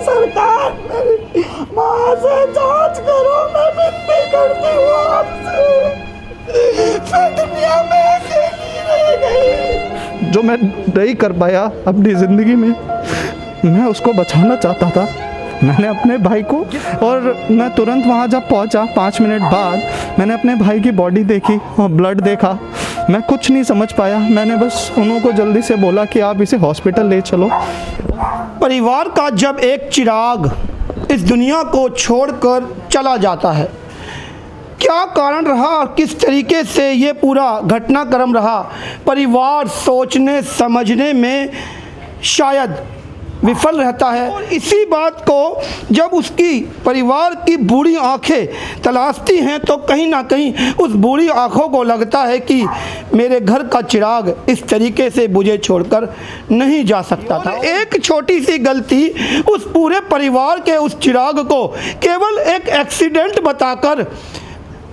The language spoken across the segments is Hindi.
सरकार मेरी माँ से जांच करो, मैं विनती करती हूँ आपसे। मैं दुनिया में अकेली रह गई। जो मैं नहीं कर पाया अपनी ज़िंदगी में, मैं उसको बचाना चाहता था। मैंने अपने भाई को, और मैं तुरंत वहाँ जब पहुँचा 5 मिनट बाद मैंने अपने भाई की बॉडी देखी और ब्लड देखा। मैं कुछ नहीं समझ पाया। मैंने बस उनको जल्दी से बोला कि आप इसे हॉस्पिटल ले चलो। परिवार का जब एक चिराग इस दुनिया को छोड़कर चला जाता है, क्या कारण रहा और किस तरीके से ये पूरा घटनाक्रम रहा, परिवार सोचने समझने में शायद विफल रहता है। और इसी बात को जब उसकी परिवार की बूढ़ी आंखें तलाशती हैं तो कहीं ना कहीं उस बूढ़ी आंखों को लगता है कि मेरे घर का चिराग इस तरीके से बुझे छोड़कर नहीं जा सकता था। एक छोटी सी गलती उस पूरे परिवार के उस चिराग को केवल एक एक्सीडेंट बताकर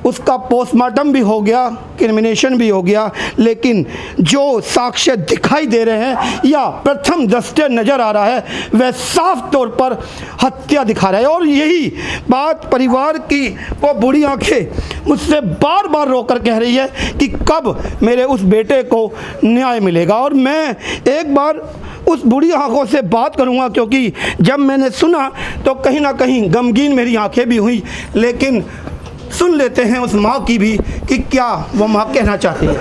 उसका पोस्टमार्टम भी हो गया, क्रिमिनेशन भी हो गया, लेकिन जो साक्ष्य दिखाई दे रहे हैं या प्रथम दृष्टया नज़र आ रहा है वह साफ तौर पर हत्या दिखा रहा है। और यही बात परिवार की वो बूढ़ी आंखें मुझसे बार बार रोकर कह रही है कि कब मेरे उस बेटे को न्याय मिलेगा। और मैं एक बार उस बूढ़ी आंखों से बात करूंगा, क्योंकि जब मैंने सुना तो कहीं ना कहीं गमगीन मेरी आंखें भी हुई। लेकिन सुन लेते हैं उस माँ की भी कि क्या वो माँ कहना चाहती है।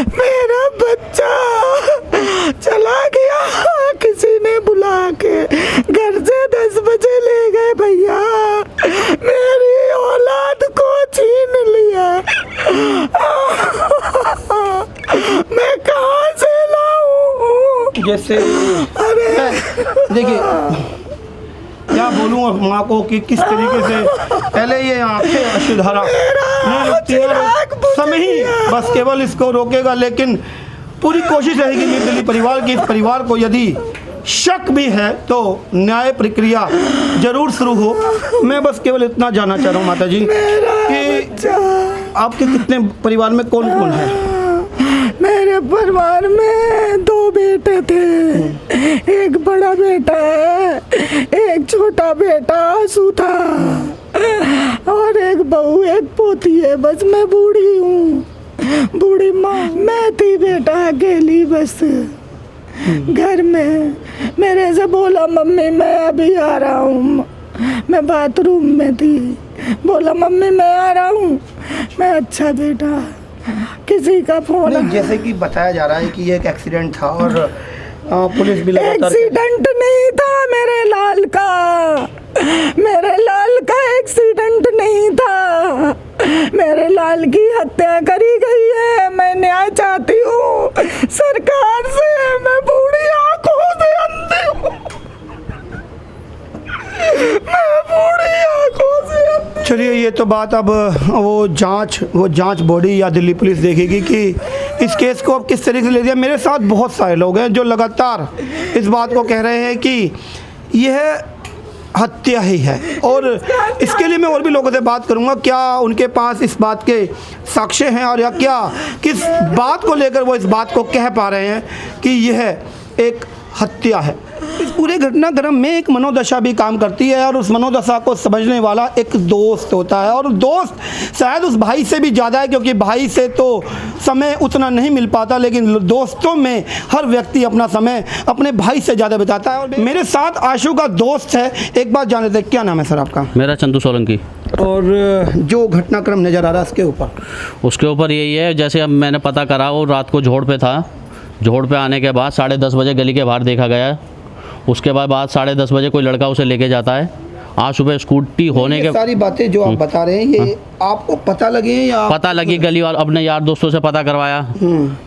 मेरा बच्चा चला गया, किसी ने बुला के घर से 10 बजे ले गए भैया, मेरी औलाद को छीन लिया। मैं कहाँ से लाऊं? जैसे अरे देखिए क्या बोलूँ माँ को कि किस तरीके से पहले ये आंखें अश्रुधारा समय ही बस केवल इसको रोकेगा। लेकिन पूरी कोशिश रहेगी निर्दलीय परिवार की, इस परिवार को यदि शक भी है तो न्याय प्रक्रिया जरूर शुरू हो। मैं बस केवल इतना जानना चाह रहा हूँ माता जी कि आपके कितने परिवार में कौन कौन है? मेरे परिवार में 2 बेटे थे, एक बड़ा बेटा है, एक छोटा बेटा आंसू था, और एक बहू एक पोती है। बस मैं बूढ़ी हूँ, बूढ़ी माँ मैं थी बेटा अकेली बस घर में। मेरे से बोला मम्मी मैं अभी आ रहा हूँ, मैं बाथरूम में थी, बोला मम्मी मैं आ रहा हूँ। मैं अच्छा बेटा, किसी का फोन जैसे कि बताया जा रहा है कि ये एक एक्सीडेंट था और पुलिस भी लगातार। एक्सीडेंट नहीं था मेरे लाल का, मेरे लाल का एक्सीडेंट नहीं था, मेरे लाल की हत्या करी गई है। मैं न्याय चाहती हूँ सरकार से, मैं बूढ़ी आंखों से अंधी हूँ, मैं बूढ़ी आंखों से अंधी। चलिए ये तो बात अब वो जांच बॉडी या दिल्ली पुलिस देखेगी कि इस केस को अब किस तरीके से ले दिया। मेरे साथ बहुत सारे लोग हैं जो लगातार इस बात को कह रहे हैं कि यह हत्या ही है, और इसके लिए मैं और भी लोगों से बात करूंगा क्या उनके पास इस बात के साक्ष्य हैं और या क्या किस बात को लेकर वो इस बात को कह पा रहे हैं कि यह एक हत्या है। इस पूरे घटनाक्रम में एक मनोदशा भी काम करती है, और उस मनोदशा को समझने वाला एक दोस्त होता है, और दोस्त शायद उस भाई से भी ज़्यादा है, क्योंकि भाई से तो समय उतना नहीं मिल पाता, लेकिन दोस्तों में हर व्यक्ति अपना समय अपने भाई से ज़्यादा बिताता है। और मेरे साथ आशु का दोस्त है, एक बात जान लेते हैं, क्या नाम है सर आपका? मेरा चंदू सोलंकी। और जो घटनाक्रम नज़र आ रहा है उसके ऊपर यही है, जैसे अब मैंने पता करा वो रात को जोड़ पे था, जोड़ पे आने के बाद 10:30 बजे गली के बाहर देखा गया। उसके बाद 10:30 बजे कोई लड़का उसे लेके जाता है। आज सुबह स्कूटी होने के सारी बातें जो आप बता रहे हैं ये आपको पता लगी या पता लगी गली वाले अपने यार दोस्तों से पता करवाया,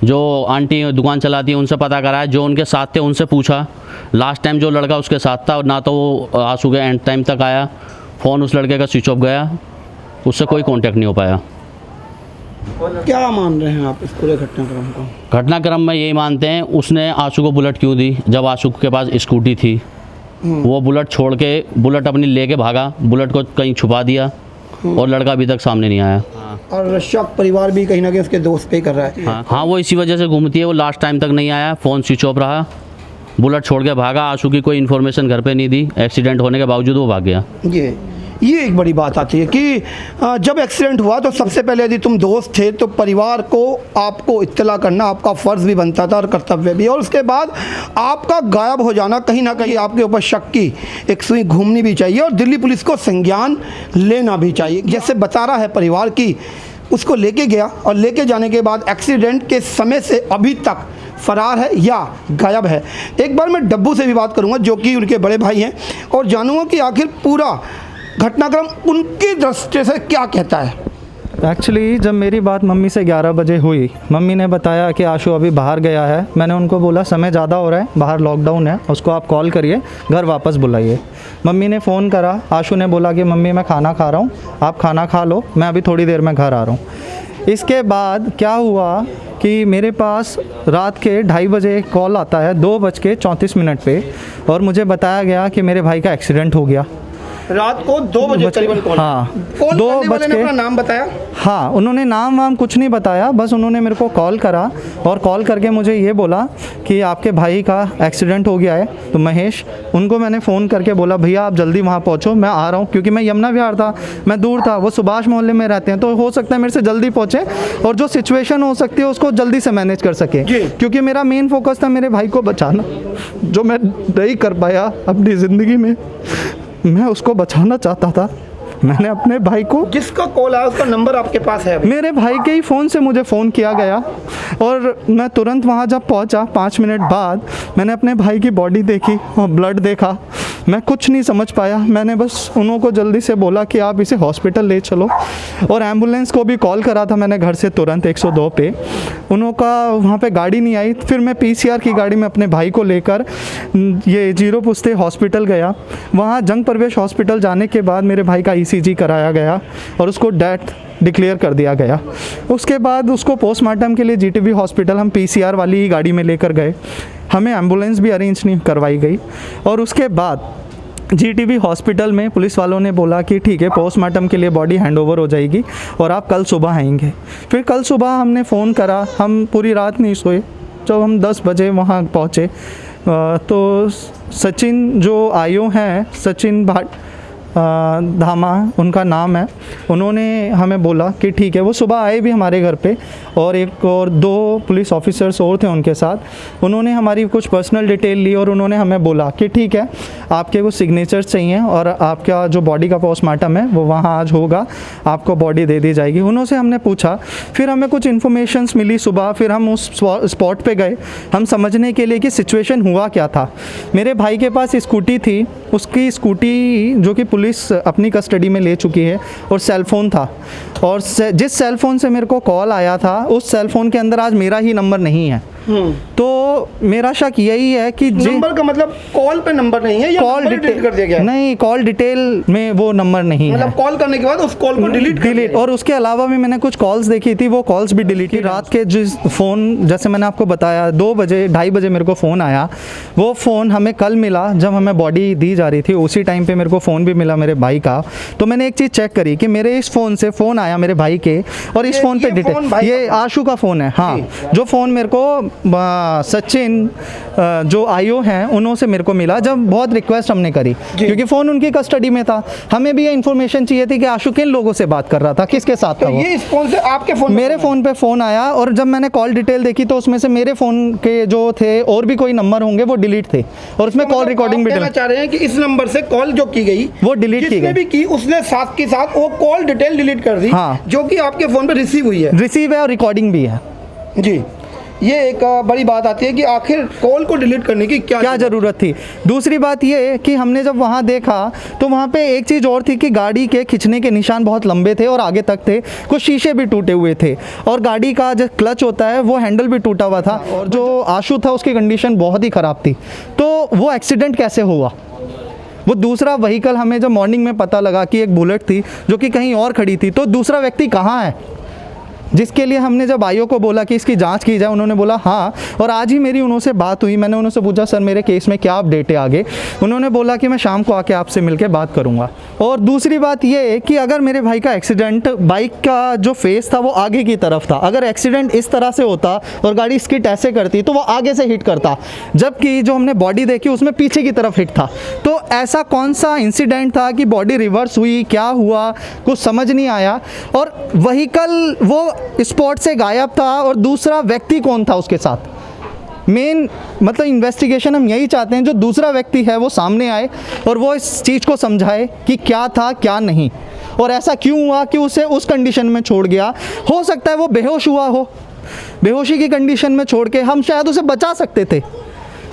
जो आंटी दुकान चलाती है उनसे पता कराया, जो उनके साथ थे उनसे पूछा। लास्ट टाइम जो लड़का उसके साथ था ना तो वो आंसू के एंड टाइम तक आया, फ़ोन उस लड़के का स्विच ऑफ गया, उससे कोई कांटेक्ट नहीं हो पाया। क्या मान रहे हैं आप इस पूरे घटनाक्रम को? घटनाक्रम में यही मानते हैं उसने आंसू को बुलेट क्यों दी, जब आंसू के पास स्कूटी थी वो बुलेट छोड़ के बुलेट अपनी लेके भागा, बुलेट को कहीं छुपा दिया, और लड़का अभी तक सामने नहीं आया। और शक परिवार भी कहीं ना कहीं उसके दोस्त पे कर रहा है। हाँ, वो इसी वजह से घूमती है, वो लास्ट टाइम तक नहीं आया, फ़ोन स्विच ऑफ रहा, बुलेट छोड़ के भागा। आशु की कोई इन्फॉर्मेशन घर पे नहीं दी, एक्सीडेंट होने के बावजूद वो भाग गया। ये एक बड़ी बात आती है कि जब एक्सीडेंट हुआ तो सबसे पहले यदि तुम दोस्त थे तो परिवार को आपको इत्तला करना आपका फ़र्ज़ भी बनता था और कर्तव्य भी, और उसके बाद आपका गायब हो जाना कहीं ना कहीं आपके ऊपर शक की एक सुई घूमनी भी चाहिए और दिल्ली पुलिस को संज्ञान लेना भी चाहिए। जैसे बता रहा है परिवार की, उसको लेके गया और लेके जाने के बाद एक्सीडेंट के समय से अभी तक फरार है या गायब है। एक बार मैं डब्बू से भी बात करूंगा जो कि उनके बड़े भाई हैं और जानूंगा कि आखिर पूरा घटनाक्रम उनकी दृष्टि से क्या कहता है। एक्चुअली जब मेरी बात मम्मी से 11 बजे हुई, मम्मी ने बताया कि आशु अभी बाहर गया है। मैंने उनको बोला समय ज़्यादा हो रहा है, बाहर लॉकडाउन है, उसको आप कॉल करिए, घर वापस बुलाइए। मम्मी ने फ़ोन करा, आशु ने बोला कि मम्मी मैं खाना खा रहा हूँ, आप खाना खा लो, मैं अभी थोड़ी देर में घर आ रहा हूँ। इसके बाद क्या हुआ कि मेरे पास रात के 2:30 बजे कॉल आता है 2:34 पे, और मुझे बताया गया कि मेरे भाई का एक्सीडेंट हो गया। रात को 2 बजे करीबन कॉल। हाँ, कॉल 2 करने वाले ने बज के अपना नाम बताया? हाँ, उन्होंने नाम वाम कुछ नहीं बताया, बस उन्होंने मेरे को कॉल करा और कॉल करके मुझे ये बोला कि आपके भाई का एक्सीडेंट हो गया है। तो महेश, उनको मैंने फ़ोन करके बोला भैया आप जल्दी वहाँ पहुँचो, मैं आ रहा हूँ, क्योंकि मैं यमुना विहार था, मैं दूर था, वो सुभाष मोहल्ले में रहते हैं, तो हो सकता है मेरे से जल्दी पहुँचे और जो सिचुएशन हो सकती है उसको जल्दी से मैनेज कर सके, क्योंकि मेरा मेन फोकस था मेरे भाई को बचाना, जो मैं नहीं कर पाया अपनी ज़िंदगी में, मैं उसको बचाना चाहता था। मैंने अपने भाई को, जिसका कॉल आया उसका नंबर आपके पास है अभी? मेरे भाई के ही फ़ोन से मुझे फ़ोन किया गया और मैं तुरंत वहाँ जब पहुँचा 5 मिनट बाद मैंने अपने भाई की बॉडी देखी और ब्लड देखा। मैं कुछ नहीं समझ पाया, मैंने बस उनको जल्दी से बोला कि आप इसे हॉस्पिटल ले चलो, और एम्बुलेंस को भी कॉल करा था मैंने घर से तुरंत 102 पे। उनका वहाँ पे गाड़ी नहीं आई, फिर मैं PCR की गाड़ी में अपने भाई को लेकर ये जीरो पुस्ते हॉस्पिटल गया। वहाँ जंग प्रवेश हॉस्पिटल जाने के बाद मेरे भाई का ECG कराया गया और उसको डेथ डिक्लेयर कर दिया गया। उसके बाद उसको पोस्टमार्टम के लिए GTB हॉस्पिटल हम PCR वाली ही गाड़ी में लेकर गए, हमें एम्बुलेंस भी अरेंज नहीं करवाई गई। और उसके बाद GTB हॉस्पिटल में पुलिस वालों ने बोला कि ठीक है पोस्टमार्टम के लिए बॉडी हैंडओवर हो जाएगी और आप कल सुबह आएंगे। फिर कल सुबह हमने फ़ोन करा, हम पूरी रात नहीं सोए, जब हम 10 बजे वहाँ पहुँचे तो सचिन जो आयो हैं, सचिन धामा उनका नाम है, उन्होंने हमें बोला कि ठीक है। वो सुबह आए भी हमारे घर पे और 2 पुलिस ऑफिसर्स और थे उनके साथ। उन्होंने हमारी कुछ पर्सनल डिटेल ली और उन्होंने हमें बोला कि ठीक है आपके कुछ सिग्नेचर्स चाहिए और आपका जो बॉडी का पोस्टमार्टम है वो वहाँ आज होगा, आपको बॉडी दे दी जाएगी। उन्होंने हमने पूछा, फिर हमें कुछ इन्फॉर्मेशंस मिली सुबह, फिर हम उस स्पॉट पे गए हम समझने के लिए कि सिचुएशन हुआ क्या था। मेरे भाई के पास स्कूटी थी, उसकी स्कूटी जो कि पुलिस अपनी कस्टडी में ले चुकी है, और सेल फ़ोन था, और जिस सेल फ़ोन से मेरे को कॉल आया था उस सेल फ़ोन के अंदर आज मेरा ही नंबर नहीं है। तो मेरा शक यही है कि नंबर का मतलब कॉल पे नंबर नहीं है या कॉल डिलीट कर दिया गया? नहीं, कॉल डिटेल में वो नंबर नहीं मतलब है, कॉल करने के बाद उस कॉल को डिलीट। और उसके अलावा भी मैंने कुछ कॉल्स देखी थी, वो कॉल्स भी डिलीट थी। रात के जिस फ़ोन, जैसे मैंने आपको बताया 2 बजे 2:30 बजे मेरे को फ़ोन आया, वो फ़ोन हमें कल मिला जब हमें बॉडी दी जा रही थी, उसी टाइम पे मेरे को फ़ोन भी मिला मेरे भाई का। तो मैंने एक चीज़ चेक करी कि मेरे इस फ़ोन से फ़ोन आया मेरे भाई के, और इस फ़ोन पे डिटेल, ये आशु का फ़ोन है। हाँ, जो फ़ोन मेरे को सचिन जो आयो हैं उन्होंने मेरे को मिला, जब बहुत रिक्वेस्ट हमने करी क्योंकि फ़ोन उनकी कस्टडी में था, हमें भी ये इन्फॉर्मेशन चाहिए थी कि आशु किन लोगों से बात कर रहा था, किसके साथ था। तो ये इस फ़ोन से आपके फ़ोन, मेरे फ़ोन पे फ़ोन आया, और जब मैंने कॉल डिटेल देखी तो उसमें से मेरे फ़ोन के जो थे और भी कोई नंबर होंगे वो डिलीट थे, और उसमें कॉल रिकॉर्डिंग भी चाह रहे हैं कि इस नंबर से कॉल जो की गई वो डिलीट की गई भी की, उसने साथ के साथ वो कॉल डिटेल डिलीट कर दी। हाँ, जो कि आपके फ़ोन पे रिसीव हुई है। रिसीव है और रिकॉर्डिंग भी है जी। ये एक बड़ी बात आती है कि आखिर कॉल को डिलीट करने की क्या ज़रूरत थी। दूसरी बात ये कि हमने जब वहाँ देखा तो वहाँ पे एक चीज़ और थी कि गाड़ी के खींचने के निशान बहुत लंबे थे और आगे तक थे, कुछ शीशे भी टूटे हुए थे, और गाड़ी का जो क्लच होता है वो हैंडल भी टूटा हुआ था, और जो आशु था उसकी कंडीशन बहुत ही ख़राब थी। तो वो एक्सीडेंट कैसे हुआ? वो दूसरा व्हीकल, हमें जब मॉर्निंग में पता लगा कि एक बुलेट थी जो कि कहीं और खड़ी थी, तो दूसरा व्यक्ति कहाँ है? जिसके लिए हमने जब आईओ को बोला कि इसकी जांच की जाए, उन्होंने बोला हाँ। और आज ही मेरी उनसे बात हुई, मैंने उनसे पूछा सर मेरे केस में क्या अपडेट है आगे। उन्होंने बोला कि मैं शाम को आके आपसे मिलकर बात करूँगा। और दूसरी बात ये है कि अगर मेरे भाई का एक्सीडेंट, बाइक का जो फेस था वो आगे की तरफ था, अगर एक्सीडेंट इस तरह से होता और गाड़ी स्किट ऐसे करती तो वो आगे से हिट करता, जबकि जो हमने बॉडी देखी उसमें पीछे की तरफ हिट था। तो ऐसा कौन सा इंसिडेंट था कि बॉडी रिवर्स हुई, क्या हुआ, कुछ समझ नहीं आया। और व्हीकल वो स्पॉट से गायब था, और दूसरा व्यक्ति कौन था उसके साथ। मेन मतलब इन्वेस्टिगेशन हम यही चाहते हैं, जो दूसरा व्यक्ति है वो सामने आए और वो इस चीज़ को समझाए कि क्या था क्या नहीं, और ऐसा क्यों हुआ कि उसे उस कंडीशन में छोड़ गया। हो सकता है वो बेहोश हुआ हो, बेहोशी की कंडीशन में छोड़ के हम शायद उसे बचा सकते थे।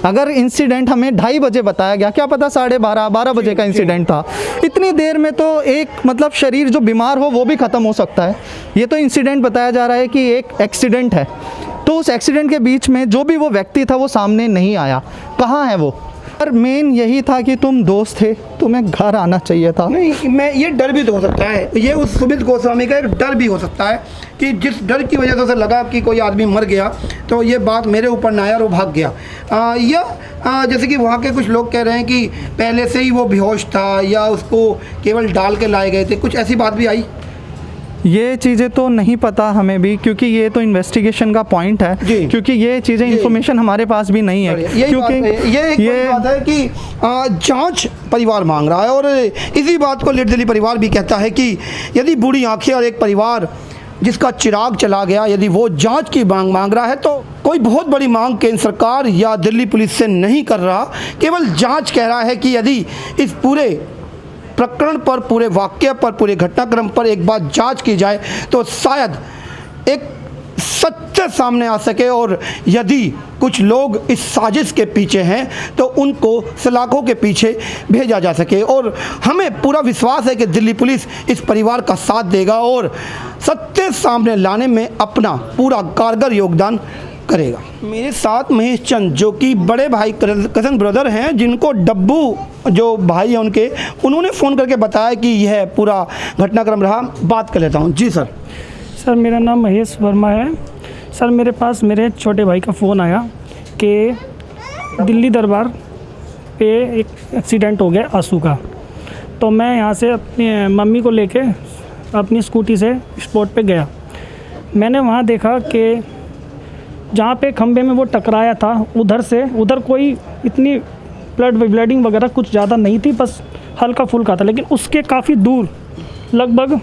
अगर इंसिडेंट हमें 2:30 बजे बताया गया, क्या पता 12:30 बजे का इंसिडेंट था। इतनी देर में तो एक मतलब शरीर जो बीमार हो वो भी ख़त्म हो सकता है। ये तो इंसिडेंट बताया जा रहा है कि एक एक्सीडेंट है, तो उस एक्सीडेंट के बीच में जो भी वो व्यक्ति था वो सामने नहीं आया। कहाँ है वो? पर मेन यही था कि तुम दोस्त थे, तुम्हें घर आना चाहिए था। नहीं, मैं ये डर भी तो हो सकता है, ये उस सुमित गोस्वामी का एक डर भी हो सकता है कि जिस डर की वजह से उसे लगा कि कोई आदमी मर गया तो ये बात मेरे ऊपर ना आया और वो भाग गया। जैसे कि वहाँ के कुछ लोग कह रहे हैं कि पहले से ही वो बेहोश था या उसको केवल डाल के लाए गए थे, कुछ ऐसी बात भी आई। ये चीज़ें तो नहीं पता हमें भी, क्योंकि ये तो इन्वेस्टिगेशन का पॉइंट है, क्योंकि ये चीज़ें इन्फॉर्मेशन हमारे पास भी नहीं है। क्योंकि ये बात है कि जांच परिवार मांग रहा है, और इसी बात को निर्दलीय परिवार भी कहता है कि यदि बूढ़ी आंखें और एक परिवार जिसका चिराग चला गया, यदि वो जांच की मांग रहा है, तो कोई बहुत बड़ी मांग केंद्र सरकार या दिल्ली पुलिस से नहीं कर रहा, केवल जांच कह रहा है कि यदि इस पूरे प्रकरण पर, पूरे वाक्य पर, पूरे घटनाक्रम पर एक बार जांच की जाए तो शायद एक सत्य सामने आ सके, और यदि कुछ लोग इस साजिश के पीछे हैं तो उनको सलाखों के पीछे भेजा जा सके। और हमें पूरा विश्वास है कि दिल्ली पुलिस इस परिवार का साथ देगा और सत्य सामने लाने में अपना पूरा कारगर योगदान करेगा। मेरे साथ महेश चंद, जो कि बड़े भाई कज़न ब्रदर हैं, जिनको डब्बू जो भाई हैं उनके, उन्होंने फ़ोन करके बताया कि यह पूरा घटनाक्रम रहा। बात कर लेता हूँ। जी सर। सर मेरा नाम महेश वर्मा है। सर मेरे पास मेरे छोटे भाई का फ़ोन आया कि दिल्ली दरबार पे एक एक्सीडेंट हो गया आंसू का। तो मैं यहाँ से अपनी मम्मी को लेके अपनी स्कूटी से स्पॉट पे गया। मैंने वहाँ देखा कि जहाँ पे खंबे में वो टकराया था उधर कोई इतनी ब्लडिंग वगैरह कुछ ज़्यादा नहीं थी, बस हल्का फुल्का था। लेकिन उसके काफ़ी दूर लगभग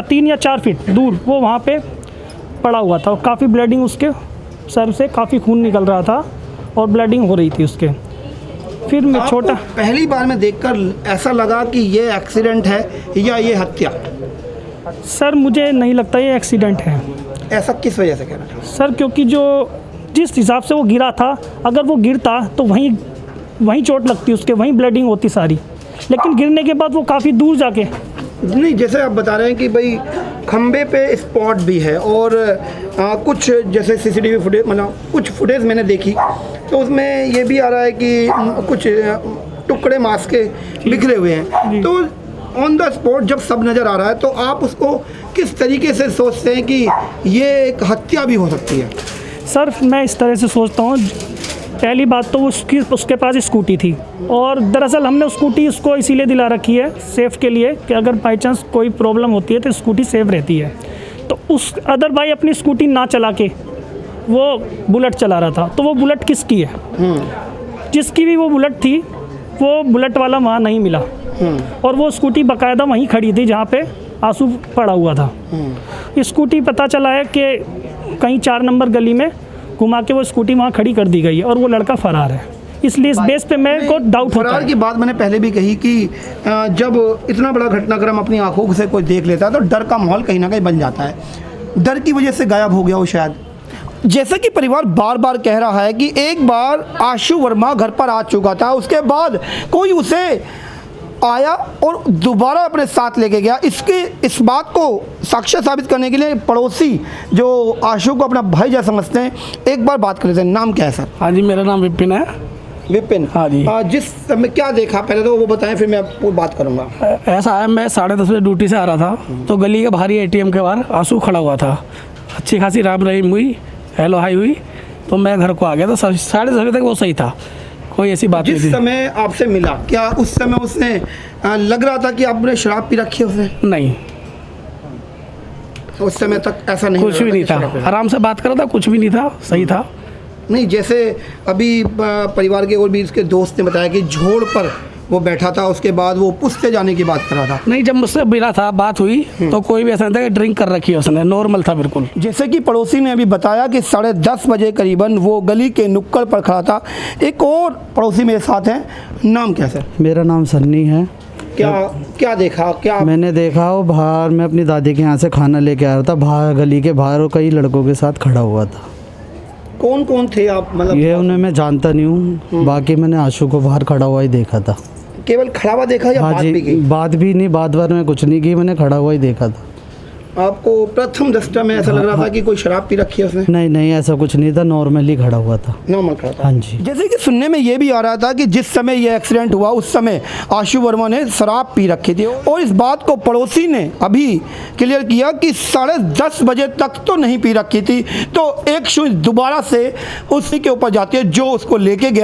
3 या 4 फीट दूर वो वहाँ पे पड़ा हुआ था, और काफ़ी ब्लडिंग उसके सर से, काफ़ी खून निकल रहा था और ब्लडिंग हो रही थी उसके। फिर मैं छोटा, पहली बार में देखकर ऐसा लगा कि ये एक्सीडेंट है या ये हत्या? सर मुझे नहीं लगता ये एक्सीडेंट है। ऐसा किस वजह से कह रहे हैं? सर क्योंकि जिस हिसाब से वो गिरा था, अगर वो गिरता तो वहीं चोट लगती उसके, वहीं ब्लडिंग होती सारी। लेकिन गिरने के बाद वो काफ़ी दूर जाके, नहीं, जैसे आप बता रहे हैं कि भाई खंबे पे स्पॉट भी है, और कुछ जैसे सीसीटीवी फुटेज, मतलब कुछ फुटेज मैंने देखी तो उसमें ये भी आ रहा है कि कुछ टुकड़े मांस के बिखरे हुए हैं। तो ऑन द स्पॉट जब सब नज़र आ रहा है तो आप उसको किस तरीके से सोचते हैं कि ये एक हत्या भी हो सकती है? सर मैं इस तरह से सोचता हूँ, पहली बात तो उसके पास स्कूटी थी, और दरअसल हमने स्कूटी उसको इसीलिए दिला रखी है सेफ़ के लिए कि अगर बाई चांस कोई प्रॉब्लम होती है तो स्कूटी सेफ रहती है। तो उस अदर भाई अपनी स्कूटी ना चला के वो बुलेट चला रहा था, तो वो बुलेट किसकी है? जिसकी भी वो बुलेट थी, वो बुलेट वाला वहाँ नहीं मिला, और वो स्कूटी बाकायदा वहीं खड़ी थी जहाँ पे आंसू पड़ा हुआ था। स्कूटी पता चला है कि कहीं 4 नंबर गली में घुमा के वो स्कूटी वहाँ खड़ी कर दी गई है, और वो लड़का फरार है। इसलिए इस बेस पे मेरे को डाउट होता है। फरार की बात मैंने पहले भी कही कि जब इतना बड़ा घटनाक्रम अपनी आंखों से कोई देख लेता है तो डर का माहौल कहीं ना कहीं बन जाता है। डर की वजह से गायब हो गया वो शायद। जैसे कि परिवार बार बार कह रहा है कि एक बार आशु वर्मा घर पर आ चुका था, उसके बाद कोई उसे आया और दोबारा अपने साथ लेके गया। इस बात को साक्ष्य साबित करने के लिए पड़ोसी जो आशु को अपना भाई जैसा समझते हैं, एक बार बात कर लेते हैं। नाम क्या है सर? हाँ जी, मेरा नाम विपिन है। विपिन, हाँ जी। जिस समय क्या देखा पहले तो वो बताएं, फिर मैं आपको बात करूंगा। ऐसा है, मैं 10:30 बजे ड्यूटी से आ रहा था, तो गली के बाहर ही ATM के बाहर आंसू खड़ा हुआ था। अच्छी खासी राम रहीम हुई, हेलो हाई हुई, तो मैं घर को आ गया। तो 10:30 बजे तक वो सही था, कोई ऐसी बात नहीं जिस थी। समय आपसे मिला, क्या उस समय उसने लग रहा था कि आपने शराब पी रखी है उसने? नहीं, उस समय तक ऐसा नहीं कुछ लग रहा भी नहीं कि शराब पी था, रखी आराम से बात कर रहा था, कुछ भी नहीं था, सही था। है। नहीं, जैसे अभी परिवार के और भी उसके दोस्त ने बताया कि झोड़ पर वो बैठा था, उसके बाद वो पुश्ते जाने की बात कर रहा था। नहीं, जब मुझसे मिला था, बात हुई, तो कोई भी ऐसा नहीं था कि ड्रिंक कर रखी है उसने, नॉर्मल था बिल्कुल। जैसे कि पड़ोसी ने अभी बताया कि 10:30 बजे करीबन वो गली के नुक्कड़ पर खड़ा था। एक और पड़ोसी मेरे साथ हैं, नाम क्या सर? मेरा नाम सन्नी है। क्या देखा, क्या मैंने देखा वो बाहर, मैं अपनी दादी के यहाँ से खाना लेके आ रहा था, बाहर गली के बाहर वो कई लड़कों के साथ खड़ा हुआ था। कौन कौन थे आप, मतलब ये उन्हें मैं जानता नहीं हूँ, बाकी मैंने आशु को बाहर खड़ा हुआ ही देखा था। केवल खड़ा हुआ देखा या हाँ बात जी, भी की? बात भी नहीं, बात बार में कुछ नहीं की, मैंने खड़ा हुआ ही देखा था। आपको प्रथम दृष्टया में ऐसा लग रहा था कि कोई शराब पी रखी है उसने? नहीं नहीं, ऐसा कुछ नहीं था, नॉर्मली खड़ा हुआ था। नॉर्मल खड़ा था। हाँ जी। जैसे कि सुनने में ये भी आ रहा था कि जिस समय ये एक्सीडेंट हुआ उस समय आशु वर्मा ने शराब पी रखी थी, और इस बात को पड़ोसी ने अभी क्लियर किया कि 10:30 बजे तक तो नहीं पी रखी थी। तो एक शूज दोबारा से उसी के ऊपर जाती है जो उसको लेके गया।